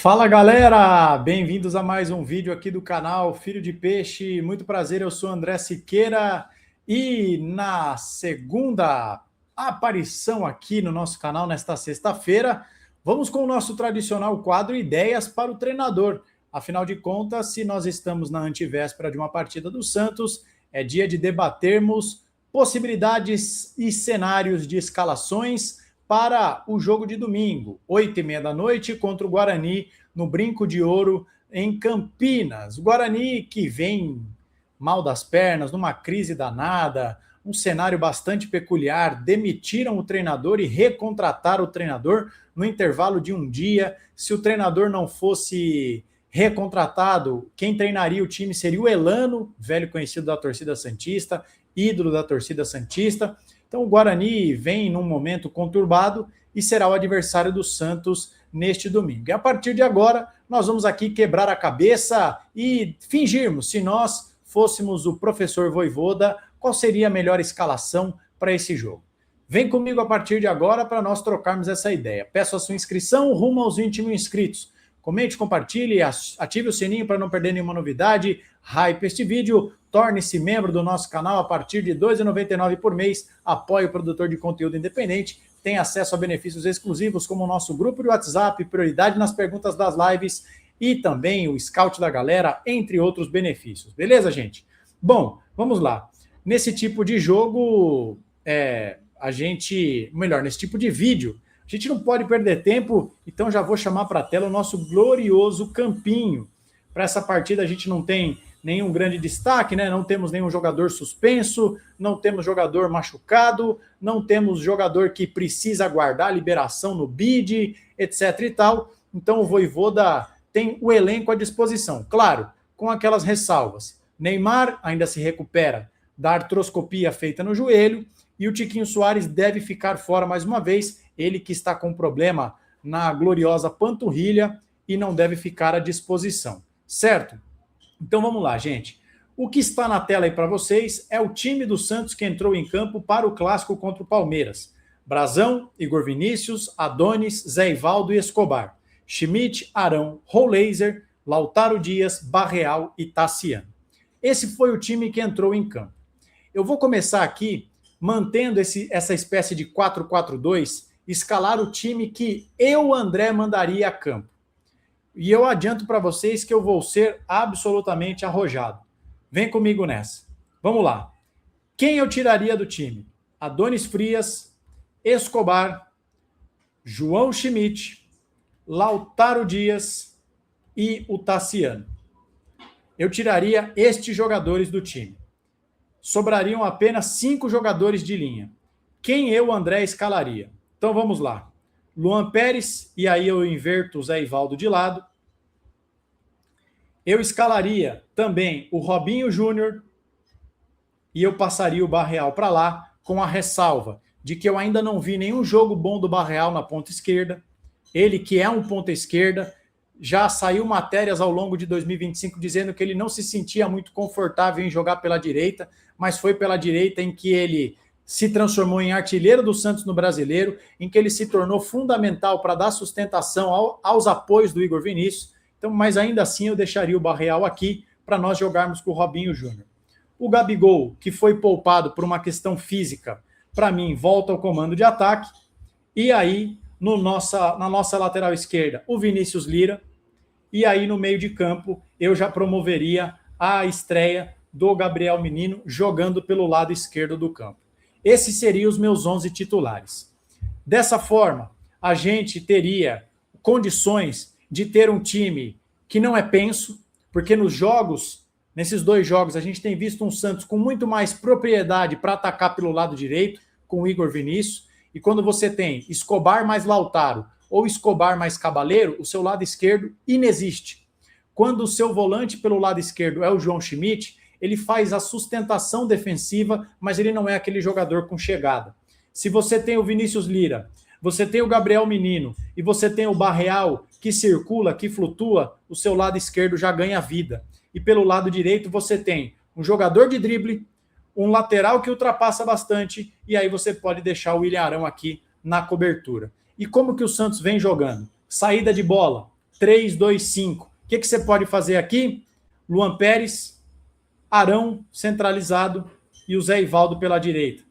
Fala galera, bem-vindos a mais um vídeo aqui do canal Filho de Peixe. Muito prazer, eu sou André Siqueira e na segunda aparição aqui no nosso canal, nesta sexta-feira, vamos com o nosso tradicional quadro Ideias para o Treinador. Afinal de contas, se nós estamos na antevéspera de uma partida do Santos, é dia de debatermos possibilidades e cenários de escalações para o jogo de domingo, 8h30 da noite, contra o Guarani, no Brinco de Ouro, em Campinas. O Guarani que vem mal das pernas, numa crise danada, um cenário bastante peculiar, demitiram o treinador e recontrataram o treinador no intervalo de um dia. Se o treinador não fosse recontratado, quem treinaria o time seria o Elano, velho conhecido da torcida santista, ídolo da torcida santista. Então o Guarani vem num momento conturbado e será o adversário do Santos neste domingo. E a partir de agora, nós vamos aqui quebrar a cabeça e fingirmos, se nós fôssemos o professor Vojvoda, qual seria a melhor escalação para esse jogo. Vem comigo a partir de agora para nós trocarmos essa ideia. Peço a sua inscrição rumo aos 20 mil inscritos. Comente, compartilhe, ative o sininho para não perder nenhuma novidade. Hype este vídeo, torne-se membro do nosso canal a partir de R$ 2,99 por mês, apoie o produtor de conteúdo independente, tem acesso a benefícios exclusivos como o nosso grupo de WhatsApp, prioridade nas perguntas das lives e também o Scout da Galera, entre outros benefícios. Beleza, gente? Bom, vamos lá. Nesse tipo de jogo, nesse tipo de vídeo, a gente não pode perder tempo, então já vou chamar para a tela o nosso glorioso campinho. Para essa partida a gente não tem nenhum grande destaque, né? Não temos nenhum jogador suspenso, não temos jogador machucado, não temos jogador que precisa aguardar liberação no bid, etc e tal. Então o Vojvoda tem o elenco à disposição. Claro, com aquelas ressalvas. Neymar ainda se recupera da artroscopia feita no joelho e o Tiquinho Soares deve ficar fora mais uma vez, ele que está com problema na gloriosa panturrilha e não deve ficar à disposição, certo? Então vamos lá, gente. O que está na tela aí para vocês é o time do Santos que entrou em campo para o clássico contra o Palmeiras. Brazão, Igor Vinícius, Adonis, Zé Ivaldo e Escobar. Schmidt, Arão, Roleiser, Lautaro Dias, Barreal e Tassiano. Esse foi o time que entrou em campo. Eu vou começar aqui mantendo essa espécie de 4-4-2, escalar o time que eu, André, mandaria a campo. E eu adianto para vocês que eu vou ser absolutamente arrojado. Vem comigo nessa. Vamos lá. Quem eu tiraria do time? Adonis Frias, Escobar, João Schmidt, Lautaro Dias e o Tassiano. Eu tiraria estes jogadores do time. Sobrariam apenas 5 jogadores de linha. Quem eu, André, escalaria? Então vamos lá. Luan Pérez, e aí eu inverto o Zé Ivaldo de lado. Eu escalaria também o Robinho Júnior e eu passaria o Barreal para lá, com a ressalva de que eu ainda não vi nenhum jogo bom do Barreal na ponta esquerda. Ele que é um ponta esquerda, já saiu matérias ao longo de 2025 dizendo que ele não se sentia muito confortável em jogar pela direita, mas foi pela direita em que ele se transformou em artilheiro do Santos no Brasileiro, em que ele se tornou fundamental para dar sustentação aos apoios do Igor Vinícius. Então, mas ainda assim eu deixaria o Barreal aqui para nós jogarmos com o Robinho Júnior. O Gabigol, que foi poupado por uma questão física, para mim, volta ao comando de ataque. E aí, na nossa lateral esquerda, o Vinícius Lira. E aí, no meio de campo, eu já promoveria a estreia do Gabriel Menino jogando pelo lado esquerdo do campo. Esses seriam os meus 11 titulares. Dessa forma, a gente teria condições de ter um time que não é penso, porque nesses 2 jogos, a gente tem visto um Santos com muito mais propriedade para atacar pelo lado direito, com o Igor Vinícius, e quando você tem Escobar mais Lautaro, ou Escobar mais Cabaleiro, o seu lado esquerdo inexiste. Quando o seu volante pelo lado esquerdo é o João Schmidt, ele faz a sustentação defensiva, mas ele não é aquele jogador com chegada. Se você tem o Vinícius Lira, você tem o Gabriel Menino e você tem o Barreal que circula, que flutua, o seu lado esquerdo já ganha vida. E pelo lado direito você tem um jogador de drible, um lateral que ultrapassa bastante e aí você pode deixar o William Arão aqui na cobertura. E como que o Santos vem jogando? Saída de bola, 3-2-5. O que você pode fazer aqui? Luan Pérez, Arão centralizado e o Zé Ivaldo pela direita.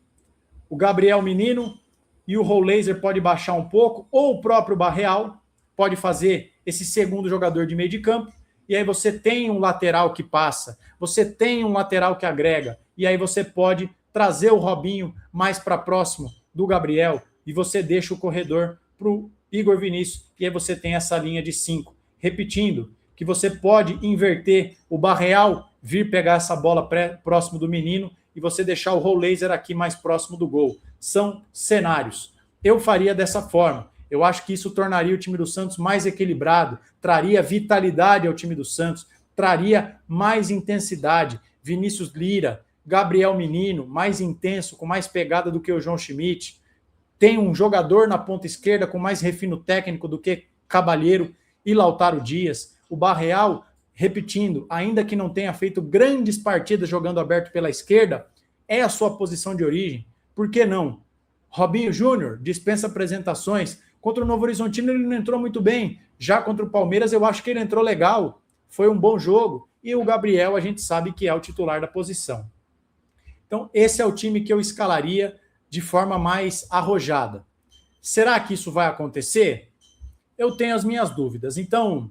O Gabriel Menino e o Rollaser pode baixar um pouco, ou o próprio Barreal pode fazer esse segundo jogador de meio de campo, e aí você tem um lateral que passa, você tem um lateral que agrega, e aí você pode trazer o Robinho mais para próximo do Gabriel, e você deixa o corredor para o Igor Vinícius, e aí você tem essa linha de 5. Repetindo, que você pode inverter o Barreal, vir pegar essa bola próximo do menino, e você deixar o Rollaser aqui mais próximo do gol. São cenários. Eu faria dessa forma. Eu acho que isso tornaria o time do Santos mais equilibrado, traria vitalidade ao time do Santos, traria mais intensidade. Vinícius Lira, Gabriel Menino, mais intenso, com mais pegada do que o João Schmidt. Tem um jogador na ponta esquerda com mais refino técnico do que Cabalheiro e Lautaro Dias. O Barreal, repetindo, ainda que não tenha feito grandes partidas jogando aberto pela esquerda, é a sua posição de origem. Por que não? Robinho Júnior dispensa apresentações. Contra o Novo Horizontino ele não entrou muito bem. Já contra o Palmeiras eu acho que ele entrou legal. Foi um bom jogo. E o Gabriel a gente sabe que é o titular da posição. Então esse é o time que eu escalaria de forma mais arrojada. Será que isso vai acontecer? Eu tenho as minhas dúvidas. Então,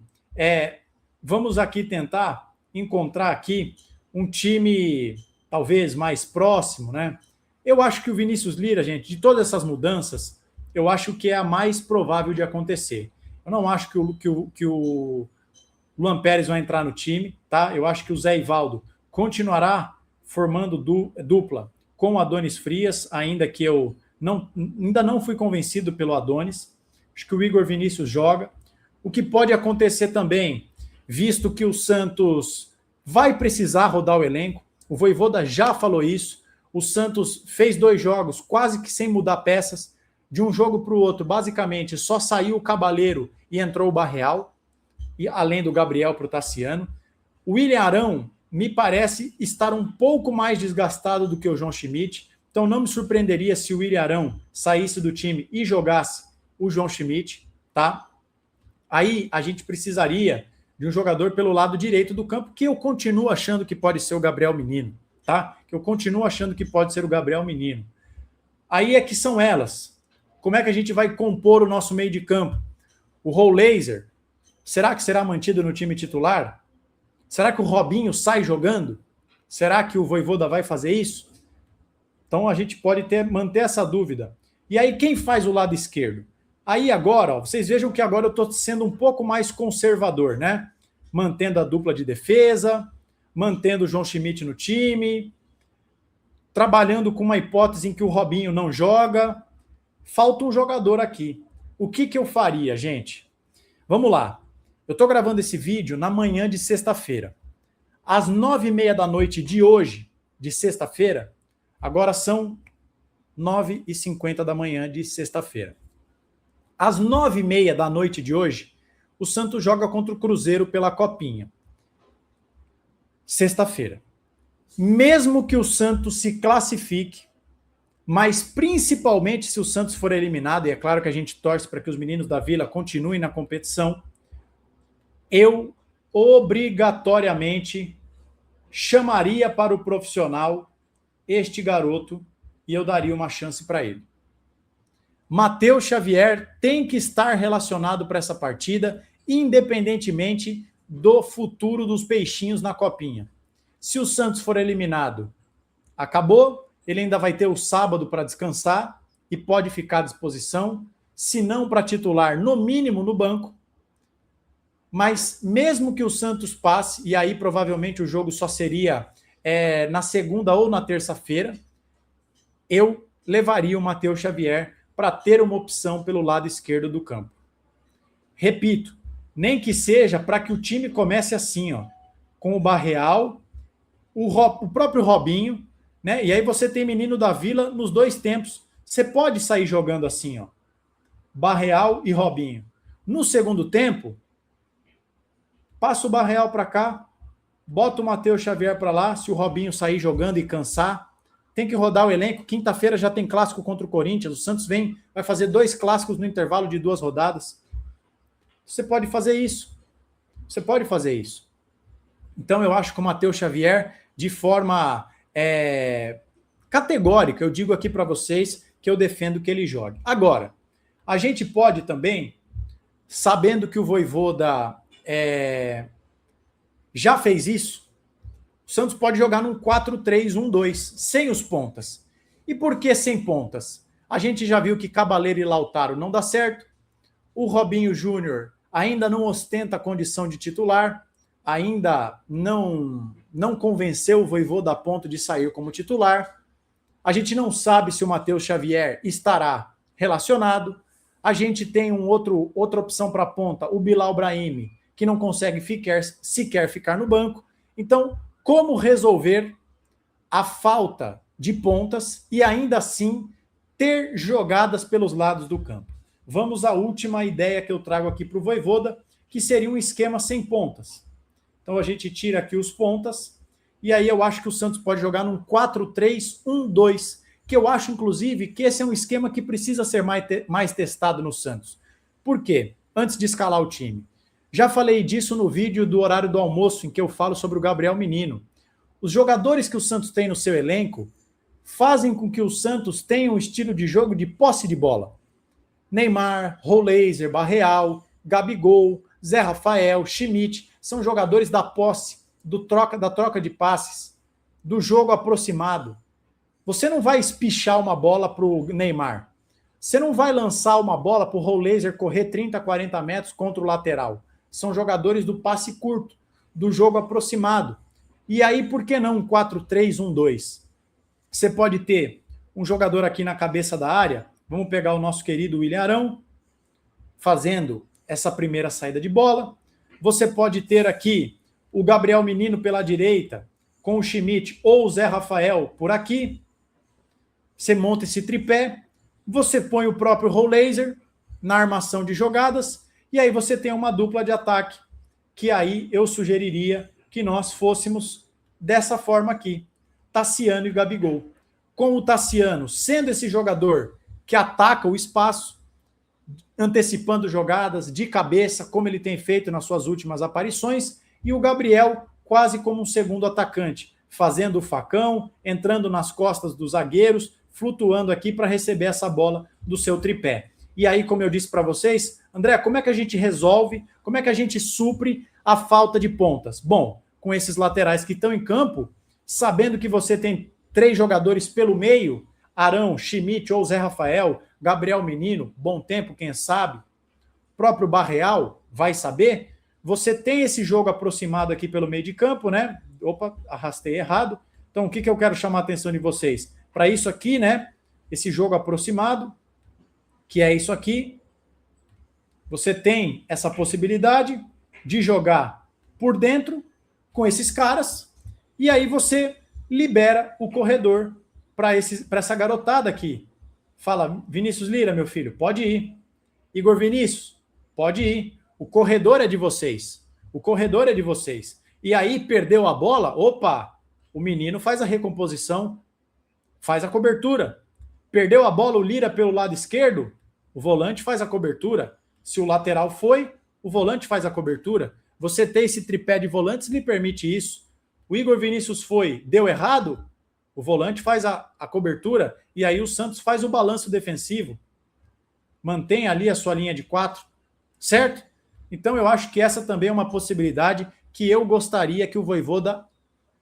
vamos aqui tentar encontrar aqui um time talvez mais próximo, né? Eu acho que o Vinícius Lira, gente, de todas essas mudanças, eu acho que é a mais provável de acontecer. Eu não acho que o Luan Pérez vai entrar no time, tá? Eu acho que o Zé Ivaldo continuará formando dupla com o Adonis Frias, ainda que eu ainda não fui convencido pelo Adonis. Acho que o Igor Vinícius joga. O que pode acontecer também, visto que o Santos vai precisar rodar o elenco, o Vojvoda já falou isso, o Santos fez 2 jogos quase que sem mudar peças, de um jogo para o outro, basicamente só saiu o Cabalheiro e entrou o Barreal, e além do Gabriel para o Tassiano. O William Arão me parece estar um pouco mais desgastado do que o João Schmidt, então não me surpreenderia se o William Arão saísse do time e jogasse o João Schmidt, tá? Aí a gente precisaria de um jogador pelo lado direito do campo, que eu continuo achando que pode ser o Gabriel Menino, tá? Que eu continuo achando que pode ser o Gabriel Menino. Aí é que são elas. Como é que a gente vai compor o nosso meio de campo? O Rollaser, será que será mantido no time titular? Será que o Robinho sai jogando? Será que o Vojvoda vai fazer isso? Então a gente pode manter essa dúvida. E aí quem faz o lado esquerdo? Aí agora, ó, vocês vejam que agora eu estou sendo um pouco mais conservador, né? Mantendo a dupla de defesa, mantendo o João Schmidt no time, trabalhando com uma hipótese em que o Robinho não joga. Falta um jogador aqui. O que eu faria, gente? Vamos lá. Eu estou gravando esse vídeo na manhã de sexta-feira. Às 9h30 da noite de hoje, de sexta-feira, agora são 9h50 da manhã de sexta-feira. Às 9h30 da noite de hoje, o Santos joga contra o Cruzeiro pela Copinha. Sexta-feira. Mesmo que o Santos se classifique, mas principalmente se o Santos for eliminado, e é claro que a gente torce para que os meninos da Vila continuem na competição, eu obrigatoriamente chamaria para o profissional este garoto e eu daria uma chance para ele. Matheus Xavier tem que estar relacionado para essa partida, independentemente do futuro dos peixinhos na Copinha. Se o Santos for eliminado, acabou, ele ainda vai ter o sábado para descansar e pode ficar à disposição, se não para titular, no mínimo no banco. Mas mesmo que o Santos passe, e aí provavelmente o jogo só seria na segunda ou na terça-feira, eu levaria o Matheus Xavier para ter uma opção pelo lado esquerdo do campo. Repito, nem que seja para que o time comece assim, ó, com o Barreal, o próprio Robinho, né? E aí você tem menino da Vila nos 2 tempos. Você pode sair jogando assim, ó, Barreal e Robinho. No segundo tempo, passa o Barreal para cá, bota o Matheus Xavier para lá, se o Robinho sair jogando e cansar, tem que rodar o elenco. Quinta-feira já tem clássico contra o Corinthians. O Santos vai fazer 2 clássicos no intervalo de 2 rodadas. Você pode fazer isso. Você pode fazer isso. Então, eu acho que o Matheus Xavier, de forma categórica, eu digo aqui para vocês que eu defendo que ele jogue. Agora, a gente pode também, sabendo que o Vojvoda já fez isso, o Santos pode jogar num 4-3-1-2, sem os pontas. E por que sem pontas? A gente já viu que Cabaleiro e Lautaro não dá certo, o Robinho Júnior ainda não ostenta a condição de titular, ainda não convenceu o Vojvoda a ponto de sair como titular. A gente não sabe se o Matheus Xavier estará relacionado. A gente tem outra opção para a ponta, o Bilal Brahimi, que não consegue sequer ficar no banco. Então, como resolver a falta de pontas e ainda assim ter jogadas pelos lados do campo? Vamos à última ideia que eu trago aqui para o Vojvoda, que seria um esquema sem pontas. Então a gente tira aqui os pontas, e aí eu acho que o Santos pode jogar num 4-3-1-2, que eu acho, inclusive, que esse é um esquema que precisa ser mais testado no Santos. Por quê? Antes de escalar o time. Já falei disso no vídeo do horário do almoço, em que eu falo sobre o Gabriel Menino. Os jogadores que o Santos tem no seu elenco fazem com que o Santos tenha um estilo de jogo de posse de bola. Neymar, Roleiser, Barreal, Gabigol, Zé Rafael, Schmidt, são jogadores da posse, da troca de passes, do jogo aproximado. Você não vai espichar uma bola para o Neymar. Você não vai lançar uma bola para o Roleiser correr 30, 40 metros contra o lateral. São jogadores do passe curto, do jogo aproximado. E aí, por que não um 4-3-1-2? Você pode ter um jogador aqui na cabeça da área. Vamos pegar o nosso querido William Arão, fazendo essa primeira saída de bola. Você pode ter aqui o Gabriel Menino pela direita, com o Schmidt ou o Zé Rafael por aqui. Você monta esse tripé, você põe o próprio Roleiser na armação de jogadas, e aí você tem uma dupla de ataque, que aí eu sugeriria que nós fôssemos dessa forma aqui, Tassiano e Gabigol. Com o Tassiano sendo esse jogador que ataca o espaço, antecipando jogadas de cabeça, como ele tem feito nas suas últimas aparições, e o Gabriel quase como um segundo atacante, fazendo o facão, entrando nas costas dos zagueiros, flutuando aqui para receber essa bola do seu tripé. E aí, como eu disse para vocês, André, como é que a gente resolve, como é que a gente supre a falta de pontas? Bom, com esses laterais que estão em campo, sabendo que você tem 3 jogadores pelo meio, Arão, Schmidt ou Zé Rafael, Gabriel Menino, bom tempo, quem sabe, próprio Barreal, vai saber, você tem esse jogo aproximado aqui pelo meio de campo, né? Opa, arrastei errado. Então, o que eu quero chamar a atenção de vocês? Para isso aqui, né? Esse jogo aproximado, que é isso aqui, você tem essa possibilidade de jogar por dentro com esses caras, e aí você libera o corredor para essa garotada aqui. Fala, Vinícius Lira, meu filho, pode ir. Igor Vinícius, pode ir. O corredor é de vocês. O corredor é de vocês. E aí perdeu a bola, opa, o menino faz a recomposição, faz a cobertura. Perdeu a bola o Lira pelo lado esquerdo, o volante faz a cobertura. Se o lateral foi, o volante faz a cobertura. Você ter esse tripé de volantes lhe permite isso. O Igor Vinícius foi, deu errado, o volante faz a cobertura e aí o Santos faz o balanço defensivo. Mantém ali a sua linha de 4, certo? Então eu acho que essa também é uma possibilidade que eu gostaria que o Vojvoda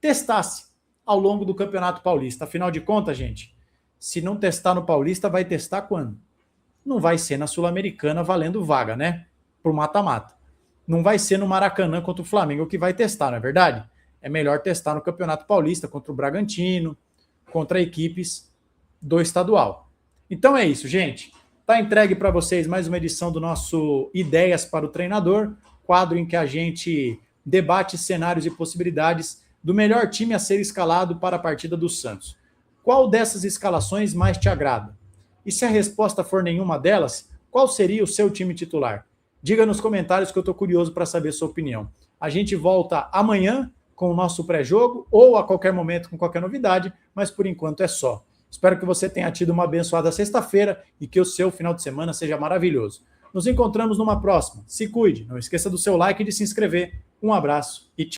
testasse ao longo do Campeonato Paulista. Afinal de contas, gente, se não testar no Paulista, vai testar quando? Não vai ser na Sul-Americana valendo vaga, né? Por mata-mata. Não vai ser no Maracanã contra o Flamengo que vai testar, não é verdade? É melhor testar no Campeonato Paulista contra o Bragantino, contra equipes do estadual. Então é isso, gente. Está entregue para vocês mais uma edição do nosso Ideias para o Treinador, quadro em que a gente debate cenários e possibilidades do melhor time a ser escalado para a partida do Santos. Qual dessas escalações mais te agrada? E se a resposta for nenhuma delas, qual seria o seu time titular? Diga nos comentários que eu estou curioso para saber a sua opinião. A gente volta amanhã com o nosso pré-jogo ou a qualquer momento com qualquer novidade, mas por enquanto é só. Espero que você tenha tido uma abençoada sexta-feira e que o seu final de semana seja maravilhoso. Nos encontramos numa próxima. Se cuide, não esqueça do seu like e de se inscrever. Um abraço e tchau.